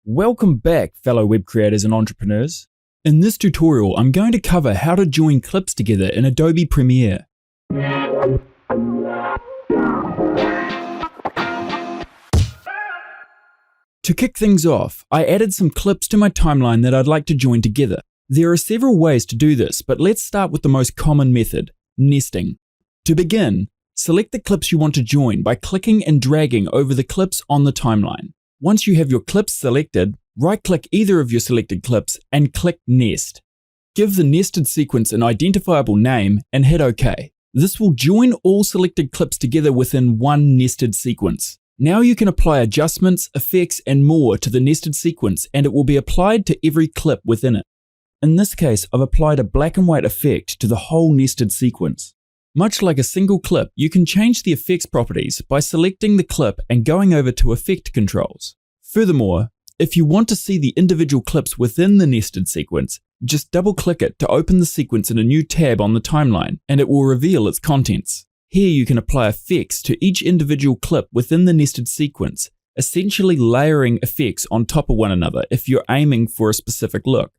Welcome back, fellow web creators and entrepreneurs. In this tutorial, I'm going to cover how to join clips together in Adobe Premiere. To kick things off, I added some clips to my timeline that I'd like to join together. There are several ways to do this, but let's start with the most common method, nesting. To begin, select the clips you want to join by clicking and dragging over the clips on the timeline. Once you have your clips selected, right-click either of your selected clips and click Nest. Give the nested sequence an identifiable name and hit OK. This will join all selected clips together within one nested sequence. Now you can apply adjustments, effects, and more to the nested sequence, and it will be applied to every clip within it. In this case, I've applied a black and white effect to the whole nested sequence. Much like a single clip, you can change the effects properties by selecting the clip and going over to Effect Controls. Furthermore, if you want to see the individual clips within the nested sequence, just double-click it to open the sequence in a new tab on the timeline, and it will reveal its contents. Here you can apply effects to each individual clip within the nested sequence, essentially layering effects on top of one another if you're aiming for a specific look.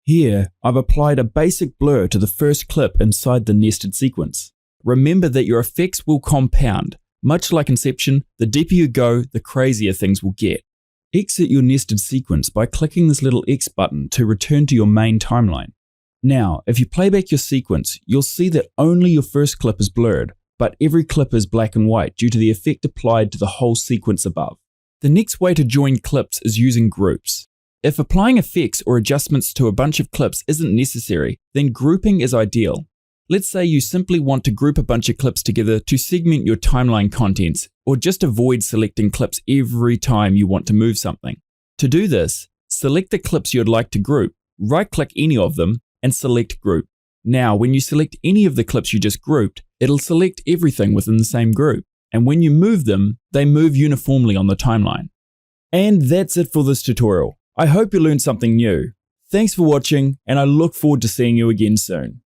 Here, I've applied a basic blur to the first clip inside the nested sequence. Remember that your effects will compound. Much like Inception, the deeper you go, the crazier things will get. Exit your nested sequence by clicking this little X button to return to your main timeline. Now, if you play back your sequence, you'll see that only your first clip is blurred, but every clip is black and white due to the effect applied to the whole sequence above. The next way to join clips is using groups. If applying effects or adjustments to a bunch of clips isn't necessary, then grouping is ideal. Let's say you simply want to group a bunch of clips together to segment your timeline contents, or just avoid selecting clips every time you want to move something. To do this, select the clips you'd like to group, right-click any of them, and select Group. Now, when you select any of the clips you just grouped, it'll select everything within the same group, and when you move them, they move uniformly on the timeline. And that's it for this tutorial. I hope you learned something new. Thanks for watching, and I look forward to seeing you again soon.